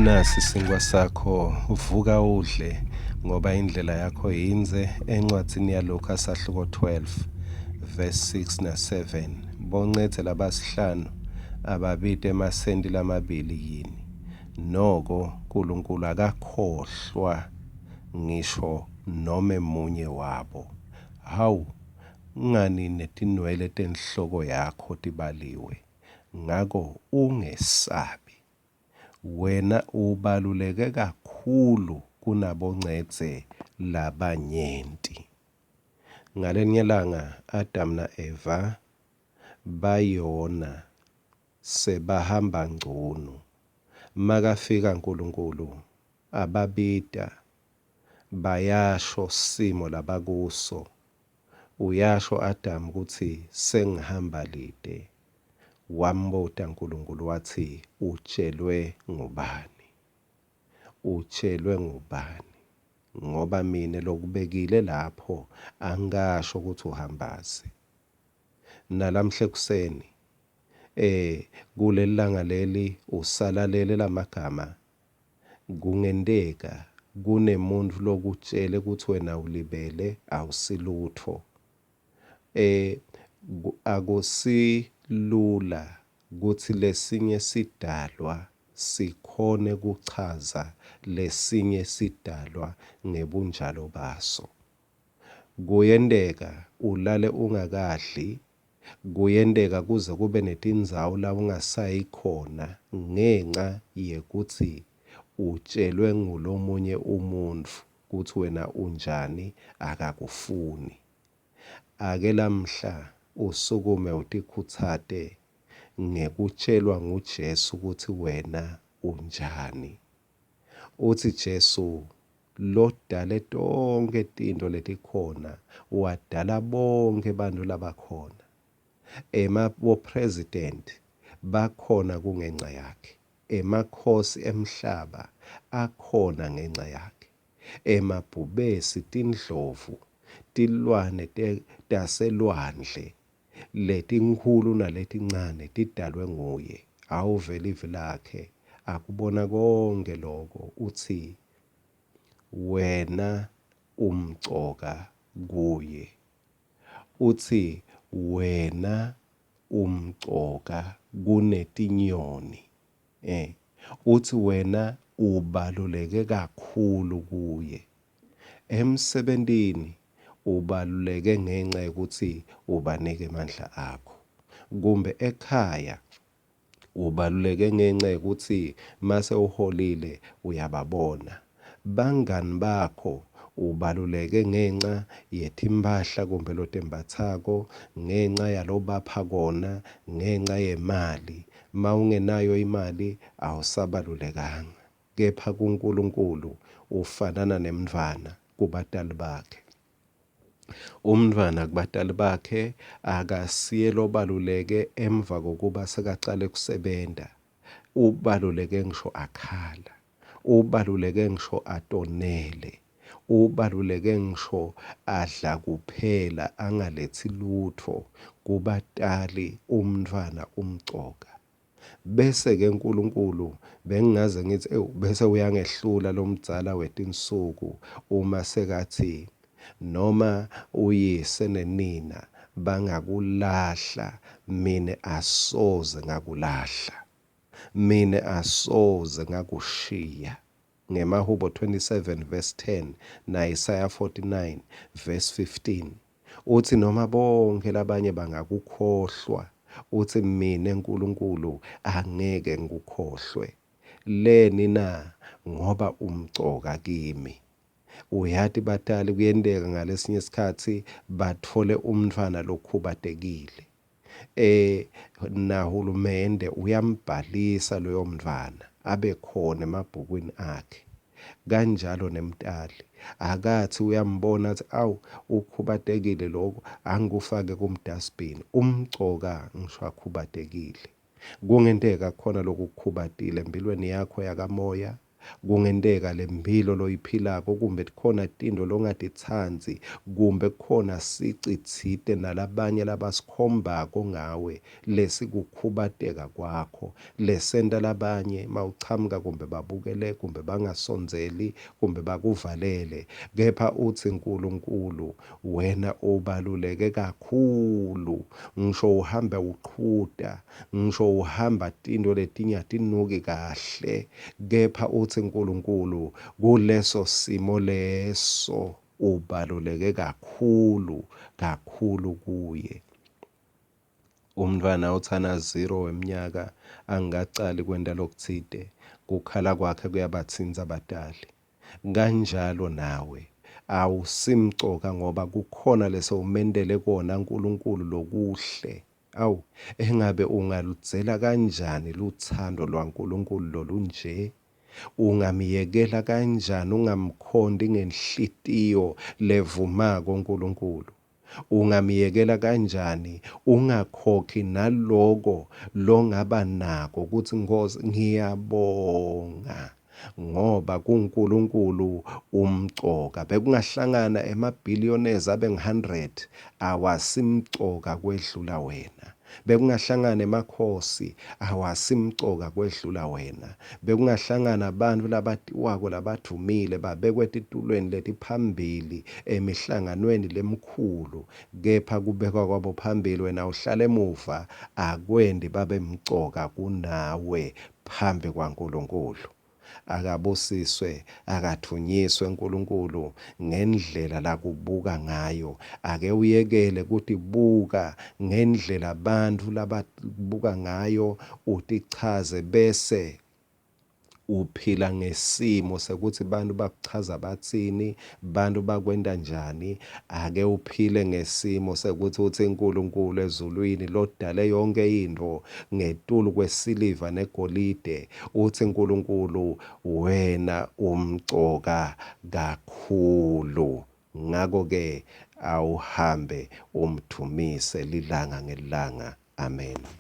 Nasi isinkwa sakho vuka udle ngoba indlela yakho yinze encwadzini yaLuka sahluko 12 verse 6 na7. Boncethe labasihlanu ababite emasenti lamabili yini. Noko uNkulunkulu akakhohlwa ngisho noma emunye wabo. Hawu, ngani netinwele tenhloko yakho tibaliwe. Ngako ungesabi. Wena ubaluleke kakhulu kunabongcetse labanyenti. Ngalenye ilanga Adam na Eva bayona sebahamba ngcono. Makafika uNkulunkulu ababita bayasho simo labakuso. Uyasho Adam ukuthi sengihamba lide. Wambuta uNkulunkulu wathi utshelwe ngubani? Utshelwe ngubani? Ngoba mina lokubekile lapho angasho ukuthi uhambaze. Nalamhle kuseni kulelanga leli usalalele lamagama kungendeka kunemuntu lokutshele ukuthi wena ulibele awusilutho. Akusilula ukuthi lesinye sidalwa sikhone kuchaza lesinye sidalwa ngebunjalo baso. Kuyendeka ulale ungakadli, kuyendeka kuze kube netindzawo la ungasayikhona ngenxa yekuthi utshelwe ngulomunye umuntu ukuthi wena unjani akakufuni. Ake lamhla usukume utikhutsate ngekutshelwa nguJesu ukuthi wena unjani. Uthi Jesu lodale tonke tinto letikhona, wadala bonke bantfu labakhona. President bakhona kungenxa yakhe. Emakhosi emhlaba akhona ngenxa yakhe. Emabhubesi, tindlovu, tilwane taselwandle letinkhulu naletincane tidalwe nguye. Awuvela ivi lakhe akubona konke lokho uthi wena umcoka kuye. Uthi wena umcoka kunetinyoni. Uthi wena ubaluleke kakhulu kuye. Emsebentini ubaluleke ngenxa yokuthi ubanike amandla akho. Kumbe ekhaya ubaluleke ngenxa yokuthi mase uholile uyababona. Bangani bakho ubaluleke ngenxa yetimpahla kumbe lotembatsako, ngenxa yalobapha kona, ngenxa yemali. Maungenayo imali awusabalulekanga. Kepha kuNkulunkulu ufanana nemntfwana kubatali bakhe. Umntfwana kubatali bakhe akasiye lobaluleke emva kokuba sekacale kusebenta. Ubaluleke ngisho akhala. Ubaluleke ngisho atonele. Ubaluleke ngisho adla kuphela angalethi lutho kubatali umntfwana umcoka. Bese-ke uNkulunkulu bengingaze ngithi bese uyangehlula lo mdzala wetinsuku uma sekathi noma uyise nenina bangakulahla, mina asoze ngakulahla. Mina asoze ngakushiya. NgeMahubo 27 verse 10 na Isaiah 49 verse 15. Uthi noma bonke labanye bangakukhohlwa, uthi mina uNkulunkulu angeke ngikukhohlwe. Leni na ngoba umcoka kimi. Uyathi batali kuyendeka ngalesinye isikhathi bathole umntfwana lokhubatekile. Nahulumende uyambhalisa loyo mntfwana abe khona emabhukwini akhe. Kanjalo nemtali akathi uyambona athi awu ukhubatekile lokho angikufake kumdustbin. Umcoka ngisho akhubatekile. Kungendeka khona lokukhubatile empilweni yakho yakamoya, kungenteka le mpilo loyiphilako kumbe khona tinto longatitsanzi kumbe khona sici tsite nalabanye labasikhombako ngawe lesikukhubateka kwakho lesenta labanye mawuchamuka kumbe babukele kumbe bangasondzeli kumbe bakuvalele. Kepha uthi nkulunkulu wena ubaluleke kakhulu, ngisho uhamba uqhuda, ngisho uhamba tinto letinye atinuki kahle, kepha uthi nkulunkulu kuleso simo leso ubaluleke kakhulu kakhulu kuye. Umntwana uthana 0 weminyaka angakacali kwenta lokutsite, kukhala kwakhe kuyabatsinza abadali. Kanjalo nawe awusimcoka ngoba kukhona lesewumendele kona nkulunkulu lokuhle. Awu, engabe ungaludzela kanjani luthando lwankulunkulu lolunje? Ungamyekela kanjani ungamkhondi ngenhlitiyo levumako uNkulunkulu? Ungamyekela kanjani ungakhokhi naloko longaba nako ukuthi ngiyabonga ngoba kuNkulunkulu umcoka. Bekungahlangana emabillionaires abe ngu-100 awasimcoka kwedlula wena. Bekungahlangana emakhosi awasimcoka kwedlula wena. Bekungahlangana abantu labatiwako labadumile babekwe etitulweni letiphambili emihlanganweni lemkhulu, kepha kubekwa kwabo phambili wena uhlala emuva, akwendi babe mcoka kunawe phambi kwaNkulunkulu. Akabusiswe, akathunyiswe uNkulunkulu ngendlela lakubuka ngayo. Ake uyekele ukuthi buka ngendlela abantu lababuka ngayo, utichaze bese uphila ngesimo sekuthi bantu bakuchaza batsini, bantu bakwenta njani. Ake uphile ngesimo sekuthi uthi uNkulunkulu ezulwini lodale yonke into ngetulu kwesiliva negolide, uthi uNkulunkulu wena umcoka kakhulu. Ngako-ke awuhambe umthumise lilanga ngelilanga. Amen.